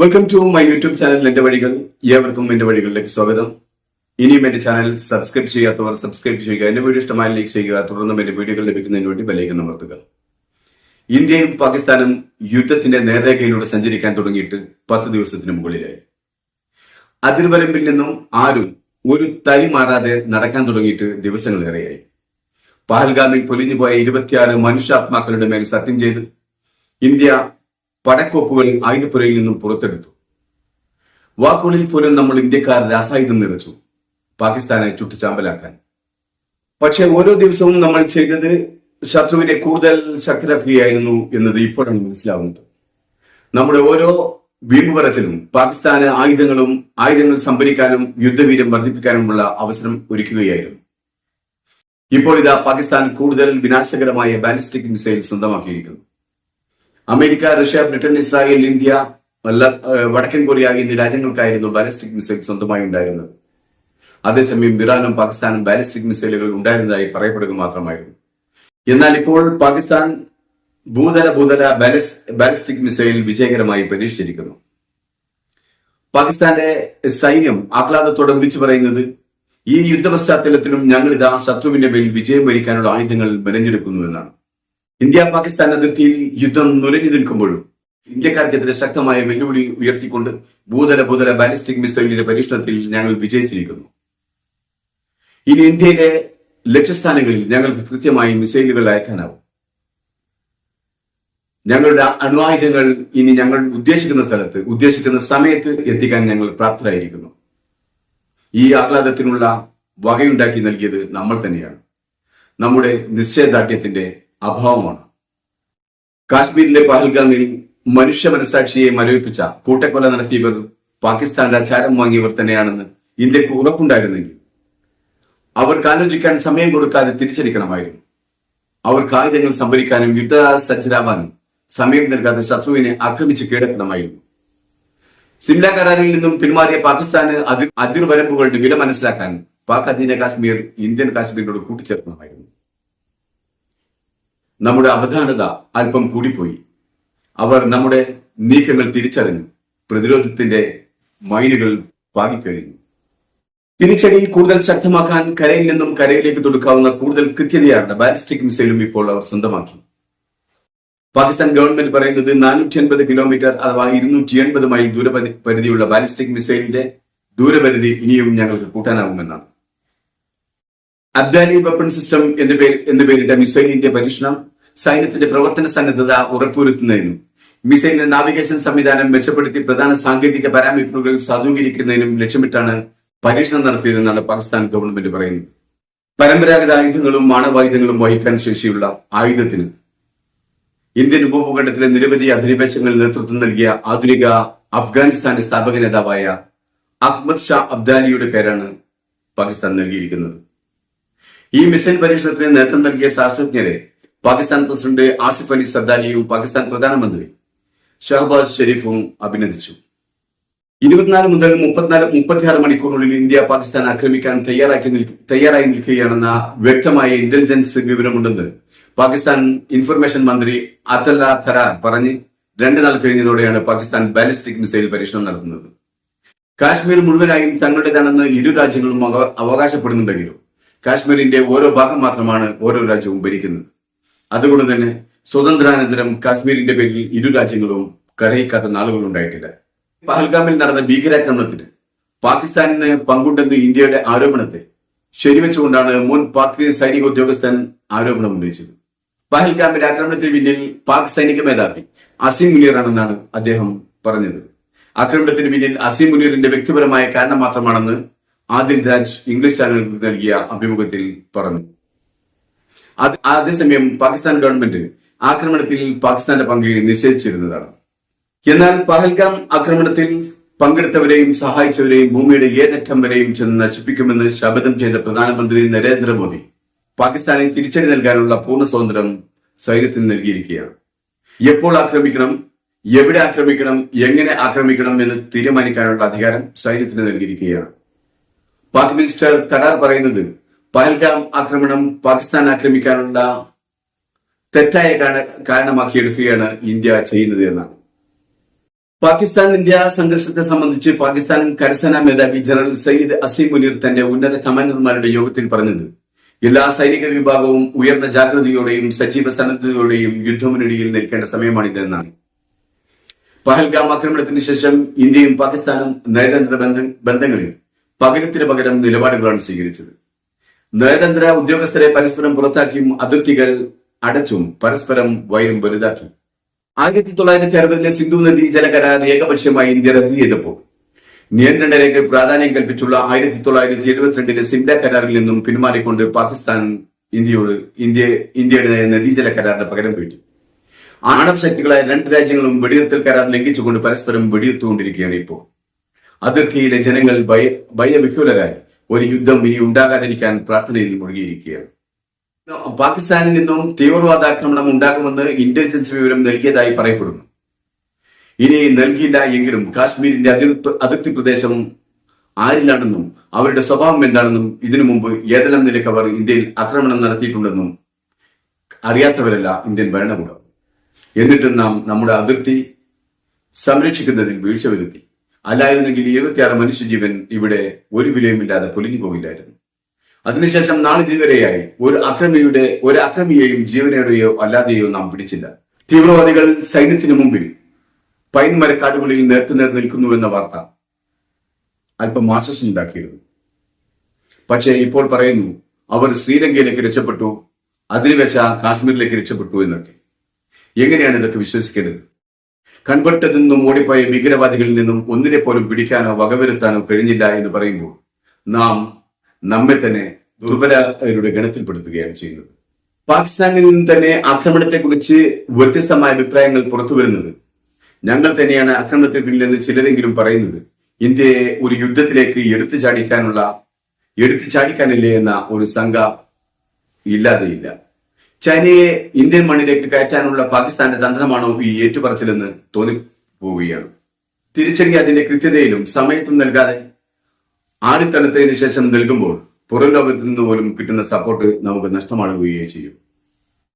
Welcome to my YouTube channel എന്റെ വഴികൾ. ഏവർക്കും എന്റെ വഴികളിലേക്ക് സ്വാഗതം. ഇനിയും എന്റെ ചാനൽ സബ്സ്ക്രൈബ് ചെയ്യാത്തവർ സബ്സ്ക്രൈബ് ചെയ്യുക. എന്റെ വീഡിയോ ഇഷ്ടമായി ലൈക്ക് ചെയ്യുക. തുടർന്നും എന്റെ വീഡിയോകൾ ലഭിക്കുന്നതിന് വേണ്ടി ബെല്ലൈക്കൺ അമർത്തുക. ഇന്ത്യയും പാകിസ്ഥാനും യുദ്ധത്തിന്റെ നേർരേഖയിലൂടെ സഞ്ചരിക്കാൻ തുടങ്ങിയിട്ട് 10 ദിവസത്തിന് മുകളിലായി. അതിർവരമ്പിൽ നിന്നും ആരും ഒരു തരി മാറാതെ നടക്കാൻ തുടങ്ങിയിട്ട് ദിവസങ്ങളേറെയായി. പഹൽഗാമിൽ പൊലിഞ്ഞുപോയ 26 മനുഷ്യാത്മാക്കളുടെ മേൽ സത്യം ചെയ്ത് ഇന്ത്യ പടക്കോപ്പുകൾ ആയുധപ്പുരയിൽ നിന്നും പുറത്തെടുത്തു. വാക്കുകളിൽ പോലും നമ്മൾ ഇന്ത്യക്കാർ രാസായുധം നിറച്ചു പാകിസ്ഥാനെ ചുട്ടുചാമ്പലാക്കാൻ. പക്ഷെ ഓരോ ദിവസവും നമ്മൾ ചെയ്തത് ശത്രുവിനെ കൂടുതൽ ശക്തരാക്കുകയായിരുന്നു എന്നത് ഇപ്പോഴാണ് മനസ്സിലാവുന്നത്. നമ്മുടെ ഓരോ വീമ്പുപറച്ചിലും പാകിസ്ഥാന് ആയുധങ്ങൾ സംഭരിക്കാനും യുദ്ധവീര്യം വർദ്ധിപ്പിക്കാനുമുള്ള അവസരം ഒരുക്കുകയായിരുന്നു. ഇപ്പോൾ ഇതാ പാകിസ്ഥാൻ കൂടുതൽ വിനാശകരമായ ബാലിസ്റ്റിക് മിസൈൽ സ്വന്തമാക്കിയിരിക്കുന്നു. America, Russia, Britain, Israel, India, വടക്കൻ കൊറിയ എന്നീ രാജ്യങ്ങൾക്കായിരുന്നു ബാലിസ്റ്റിക് മിസൈൽ സ്വന്തമായി ഉണ്ടായിരുന്നത്. അതേസമയം ഇറാനും പാകിസ്ഥാനും ബാലിസ്റ്റിക് മിസൈലുകൾ ഉണ്ടായിരുന്നതായി പറയപ്പെടുക മാത്രമായിരുന്നു. എന്നാൽ ഇപ്പോൾ പാകിസ്ഥാൻ ഭൂതല ബാലിസ്റ്റിക് മിസൈൽ വിജയകരമായി പരീക്ഷിച്ചിരിക്കുന്നു. പാകിസ്ഥാന്റെ സൈന്യം ആഹ്ലാദത്തോടെ വിളിച്ചു പറയുന്നത്, ഈ യുദ്ധ പശ്ചാത്തലത്തിലും ഞങ്ങളിതാ ശത്രുവിന്റെ മേൽ വിജയം വരിക്കാനുള്ള ആയുധങ്ങൾ മെനഞ്ഞെടുക്കുന്നു എന്നാണ്. ഇന്ത്യ പാകിസ്ഥാൻ അതിർത്തിയിൽ യുദ്ധം നുരഞ്ഞു നിൽക്കുമ്പോഴും ഇന്ത്യക്കാർക്കെതിരെ ശക്തമായ വെല്ലുവിളി ഉയർത്തിക്കൊണ്ട് ഭൂതല ബാലിസ്റ്റിക് മിസൈലിന്റെ പരീക്ഷണത്തിൽ ഞങ്ങൾ വിജയിച്ചിരിക്കുന്നു. ഇനി ഇന്ത്യയിലെ ലക്ഷ്യസ്ഥാനങ്ങളിൽ ഞങ്ങൾക്ക് കൃത്യമായി മിസൈലുകൾ അയക്കാനാവും. ഞങ്ങളുടെ അണ്വായുധങ്ങൾ ഇനി ഞങ്ങൾ ഉദ്ദേശിക്കുന്ന സ്ഥലത്ത് ഉദ്ദേശിക്കുന്ന സമയത്ത് എത്തിക്കാൻ ഞങ്ങൾ പ്രാപ്തരായിരിക്കുന്നു. ഈ ആഹ്ലാദത്തിനുള്ള വകയുണ്ടാക്കി നൽകിയത് നമ്മൾ തന്നെയാണ്. നമ്മുടെ നിശ്ചയദാർഢ്യത്തിന്റെ അഭാവമാണ്. കാശ്മീരിലെ പഹൽഗാമിൽ മനുഷ്യ മനസാക്ഷിയെ മരവിപ്പിച്ച കൂട്ടക്കൊല നടത്തിയവർ പാകിസ്ഥാന്റെ അച്ചാരം വാങ്ങിയവർ തന്നെയാണെന്ന് ഇന്ത്യക്ക് ഉറപ്പുണ്ടായിരുന്നെങ്കിൽ അവർക്ക് ആലോചിക്കാൻ സമയം കൊടുക്കാതെ തിരിച്ചടിക്കണമായിരുന്നു. അവർക്ക് ആയുധങ്ങൾ സംഭരിക്കാനും യുദ്ധ സജ്ജരാവാനും സമയം നൽകാതെ ശത്രുവിനെ ആക്രമിച്ച് കീഴടക്കണമായിരുന്നു. സിംല കരാറിൽ നിന്നും പിന്മാറിയ പാകിസ്ഥാന് അതിർവരമ്പുകളുടെ വില മനസ്സിലാക്കാൻ പാക് അധീന കാശ്മീർ ഇന്ത്യൻ കാശ്മീരിനോട് കൂട്ടിച്ചേർക്കണമായിരുന്നു. നമ്മുടെ അവധാനത അല്പം കൂടിപ്പോയി. അവർ നമ്മുടെ നീക്കങ്ങൾ തിരിച്ചറിഞ്ഞു. പ്രതിരോധത്തിന്റെ മൈനുകൾ പാകിക്കഴിഞ്ഞു. തിരിച്ചടി കൂടുതൽ ശക്തമാക്കാൻ കരയിൽ നിന്നും കരയിലേക്ക് തൊടുക്കാവുന്ന കൂടുതൽ കൃത്യതയാർന്ന ബാലിസ്റ്റിക് മിസൈലും ഇപ്പോൾ അവർ സ്വന്തമാക്കി. പാകിസ്ഥാൻ ഗവൺമെന്റ് പറയുന്നത് 450 കിലോമീറ്റർ അഥവാ 280 മൈൽ ദൂരപരിധിയുള്ള ബാലിസ്റ്റിക് മിസൈലിന്റെ ദൂരപരിധി ഇനിയും ഞങ്ങൾക്ക് കൂട്ടാനാവുമെന്നാണ്. അബ്ദാലി വെപ്പൺ സിസ്റ്റം എന്ന് പേരിട്ട മിസൈലിന്റെ പരീക്ഷണം സൈന്യത്തിന്റെ പ്രവർത്തന സന്നദ്ധത ഉറപ്പുവരുത്തുന്നതിനും മിസൈലിന്റെ നാവിഗേഷൻ സംവിധാനം മെച്ചപ്പെടുത്തി പ്രധാന സാങ്കേതിക പാരാമീറ്ററുകൾ സാധൂകരിക്കുന്നതിനും ലക്ഷ്യമിട്ടാണ് പരീക്ഷണം നടത്തിയതെന്നാണ് പാകിസ്ഥാൻ ഗവൺമെന്റ് പറയുന്നത്. പരമ്പരാഗത ആയുധങ്ങളും ആണവായുധങ്ങളും വഹിക്കാൻ ശേഷിയുള്ള ആയുധത്തിന് ഇന്ത്യൻ ഉപഭൂഖണ്ഡത്തിലെ നിരവധി അധിനിവേശങ്ങളിൽ നേതൃത്വം നൽകിയ ആധുനിക അഫ്ഗാനിസ്ഥാന്റെ സ്ഥാപക നേതാവായ അഹമ്മദ് ഷാ അബ്ദാലിയുടെ പേരാണ് പാകിസ്ഥാൻ നൽകിയിരിക്കുന്നത്. ഈ മിസൈൽ പരീക്ഷണത്തിന് നേതൃത്വം നൽകിയ ശാസ്ത്രജ്ഞരെ പാകിസ്ഥാൻ പ്രസിഡന്റ് ആസിഫ് അലി സർദാരിയും പാകിസ്ഥാൻ പ്രധാനമന്ത്രി ഷഹബാസ് ഷെരീഫും അഭിനന്ദിച്ചു. 24 മുതൽ 36 മണിക്കൂറിനുള്ളിൽ ഇന്ത്യ പാകിസ്ഥാൻ ആക്രമിക്കാൻ തയ്യാറായി നിൽക്കുകയാണെന്ന വ്യക്തമായ ഇന്റലിജൻസ് വിവരമുണ്ടെന്ന് പാകിസ്ഥാൻ ഇൻഫർമേഷൻ മന്ത്രി അതല്ല ഥറാർ പറഞ്ഞ് 2 നാൾ കഴിഞ്ഞതോടെയാണ് പാകിസ്ഥാൻ ബാലിസ്റ്റിക് മിസൈൽ പരീക്ഷണം നടത്തുന്നത്. കാശ്മീർ മുഴുവനായും തങ്ങളുടേതാണെന്ന് ഇരു രാജ്യങ്ങളും അവകാശപ്പെടുന്നുണ്ടെങ്കിലും കാശ്മീരിന്റെ ഓരോ ഭാഗം മാത്രമാണ് ഓരോ രാജ്യവും ഭരിക്കുന്നത്. അതുകൊണ്ട് തന്നെ സ്വതന്ത്രാനന്തരം കാശ്മീരിന്റെ പേരിൽ ഇരു രാജ്യങ്ങളും കരയിക്കാത്ത നാളുകൾ ഉണ്ടായിട്ടില്ല. പഹൽഗാമിൽ നടന്ന ഭീകരാക്രമണത്തിന് പാകിസ്ഥാനിന് പങ്കുണ്ടെന്ന് ഇന്ത്യയുടെ ആരോപണത്തെ ശരിവെച്ചുകൊണ്ടാണ് മുൻ പാക് സൈനിക ഉദ്യോഗസ്ഥൻ ആരോപണം ഉന്നയിച്ചത്. പഹൽഗാമിന്റെ ആക്രമണത്തിന് പിന്നിൽ പാക് സൈനിക മേധാവി അസീം മുനീറാണെന്നാണ് അദ്ദേഹം പറഞ്ഞത്. ആക്രമണത്തിന് പിന്നിൽ അസീം മുനീറിന്റെ വ്യക്തിപരമായ കാരണം മാത്രമാണെന്ന് ആദിൽ രാജ് ഇംഗ്ലീഷ് ചാനലുകൾക്ക് നൽകിയ അഭിമുഖത്തിൽ പറഞ്ഞു. അതേസമയം പാകിസ്ഥാൻ ഗവൺമെന്റ് ആക്രമണത്തിൽ പാകിസ്ഥാന്റെ പങ്ക് നിഷേധിച്ചിരുന്നതാണ്. എന്നാൽ പഹൽഗാം ആക്രമണത്തിൽ പങ്കെടുത്തവരെയും സഹായിച്ചവരെയും ഭൂമിയുടെ ഏതറ്റം വരെയും ചെന്ന് നശിപ്പിക്കുമെന്ന് ശപഥം ചെയ്ത പ്രധാനമന്ത്രി നരേന്ദ്രമോദി പാകിസ്ഥാനെ തിരിച്ചടി നൽകാനുള്ള പൂർണ്ണ സ്വാതന്ത്ര്യം സൈന്യത്തിന് നൽകിയിരിക്കുകയാണ്. എപ്പോൾ ആക്രമിക്കണം, എവിടെ ആക്രമിക്കണം, എങ്ങനെ ആക്രമിക്കണം എന്ന് തീരുമാനിക്കാനുള്ള അധികാരം സൈന്യത്തിന് നൽകിയിരിക്കുകയാണ്. പാക് മിനിസ്റ്റർ തറാർ പറയുന്നത് പഹൽഗാം ആക്രമണം പാകിസ്ഥാൻ ആക്രമിക്കാനുള്ള തെറ്റായ കാരണമാക്കിയെടുക്കുകയാണ് ഇന്ത്യ ചെയ്യുന്നത് എന്നാണ്. പാകിസ്ഥാൻ ഇന്ത്യ സംഘർഷത്തെ സംബന്ധിച്ച് പാകിസ്ഥാൻ കരസേനാ മേധാവി ജനറൽ സയ്യിദ് അസീം മുനീർ തന്റെ ഉന്നത കമാൻഡർമാരുടെ യോഗത്തിൽ പറഞ്ഞത് എല്ലാ സൈനിക വിഭാഗവും ഉയർന്ന ജാഗ്രതയോടെയും സജീവ സന്നദ്ധതയോടെയും യുദ്ധമുന്നണിയിൽ നിൽക്കേണ്ട സമയമാണിതെന്നാണ്. പഹൽഗാം ആക്രമണത്തിന് ശേഷം ഇന്ത്യയും പാകിസ്ഥാനും നയതന്ത്ര ബന്ധങ്ങളിൽ പകരത്തിന് പകരം നിലപാടുകളാണ് സ്വീകരിച്ചത്. നയതന്ത്ര ഉദ്യോഗസ്ഥരെ പരസ്പരം പുറത്താക്കിയും അതിർത്തികൾ അടച്ചും പരസ്പരം വൈരം വലുതാക്കി. 1960 സിന്ധു നദീ ജലകരാർ ഏകപക്ഷീയമായി ഇന്ത്യ റദ്ദു ചെയ്തപ്പോൾ നിയന്ത്രണ രേഖ പ്രാധാന്യം കൽപ്പിച്ചുള്ള 1972 സിംല കരാറിൽ നിന്നും പിന്മാറിക്കൊണ്ട് പാകിസ്ഥാൻ ഇന്ത്യയുടെ നദീജല കരാറിന് പകരം വീട്ടി. ആണവ ശക്തികളായ രണ്ട് രാജ്യങ്ങളും വെടിനിർത്തൽ കരാർ ലംഘിച്ചുകൊണ്ട് പരസ്പരം വെടിയുത്തുകൊണ്ടിരിക്കുകയാണ് ഇപ്പോൾ. അതിർത്തിയിലെ ജനങ്ങൾ ഭയവിഹ്വലരായി ഒരു യുദ്ധം ഇനി ഉണ്ടാകാതിരിക്കാൻ പ്രാർത്ഥനയിൽ മുഴുകിയിരിക്കുകയാണ്. പാകിസ്ഥാനിൽ നിന്നും തീവ്രവാദാക്രമണം ഉണ്ടാകുമെന്ന് ഇന്റലിജൻസ് വിവരം നൽകിയതായി പറയപ്പെടുന്നു. ഇനി നൽകിയില്ല എങ്കിലും കാശ്മീരിന്റെ അതിർത്തി പ്രദേശം ആരിലാണെന്നും അവരുടെ സ്വഭാവം എന്താണെന്നും ഇതിനു മുമ്പ് ഏതെല്ലാം നിലയ്ക്ക് അവർ ഇന്ത്യയിൽ ആക്രമണം നടത്തിയിട്ടുണ്ടെന്നും അറിയാത്തവരല്ല ഇന്ത്യൻ ഭരണകൂടം. എന്നിട്ടും നാം നമ്മുടെ അതിർത്തി സംരക്ഷിക്കുന്നതിൽ വീഴ്ച വരുത്തി. അല്ലായിരുന്നെങ്കിൽ 76 മനുഷ്യജീവൻ ഇവിടെ ഒരു വിലയുമില്ലാതെ പൊലിഞ്ഞു പോകില്ലായിരുന്നു. അതിനുശേഷം നാളിതുവരെയായി ഒരു അക്രമിയെയും ജീവനോടെയോ അല്ലാതെയോ നാം പിടിച്ചില്ല. തീവ്രവാദികൾ സൈന്യത്തിന് മുമ്പിൽ പൈൻ മരക്കാടുകളിൽ നേർക്കുനേർ നിൽക്കുന്നുവെന്ന വാർത്ത അല്പം ആശ്വാസമുണ്ടാക്കിയിരുന്നു. പക്ഷേ ഇപ്പോൾ പറയുന്നു അവർ ശ്രീലങ്കയിലേക്ക് രക്ഷപ്പെട്ടു, അതിന് വെച്ച കാശ്മീരിലേക്ക് രക്ഷപ്പെട്ടു എന്നൊക്കെ. എങ്ങനെയാണ് ഇതൊക്കെ വിശ്വസിക്കേണ്ടത്? കൺവെട്ടതിൽ നിന്നും ഓടിപ്പോയ ഭീകരവാദികളിൽ നിന്നും ഒന്നിനെ പോലും പിടിക്കാനോ വകവരുത്താനോ കഴിഞ്ഞില്ല എന്ന് പറയുമ്പോൾ നാം നമ്മെ തന്നെ ദുർബലരുടെ ഗണത്തിൽപ്പെടുത്തുകയാണ് ചെയ്യുന്നത്. പാകിസ്ഥാനിൽ നിന്ന് തന്നെ ആക്രമണത്തെക്കുറിച്ച് വ്യത്യസ്തമായ അഭിപ്രായങ്ങൾ പുറത്തു വരുന്നത് ഞങ്ങൾ തന്നെയാണ് ആക്രമണത്തിന് പിന്നിലെന്ന് ചിലരെങ്കിലും പറയുന്നത് ഇന്ത്യയെ ഒരു യുദ്ധത്തിലേക്ക് എടുത്തു ചാടിക്കാനില്ലേ എന്ന ഒരു ശങ്ക ഇല്ലാതെയില്ല. ചൈനയെ ഇന്ത്യൻ മണ്ണിലേക്ക് കയറ്റാനുള്ള പാകിസ്ഥാന്റെ തന്ത്രമാണോ ഈ ഏറ്റുപറച്ചിലെന്ന് തോന്നിപ്പോവുകയാണ്. തിരിച്ചടി അതിന്റെ കൃത്യതയിലും സമയത്തും നൽകാതെ ആടിത്തണുത്തതിനു ശേഷം നൽകുമ്പോൾ പുറം ലോകത്തു നിന്ന് പോലും കിട്ടുന്ന സപ്പോർട്ട് നമുക്ക് നഷ്ടമാകുകയേ ചെയ്യും.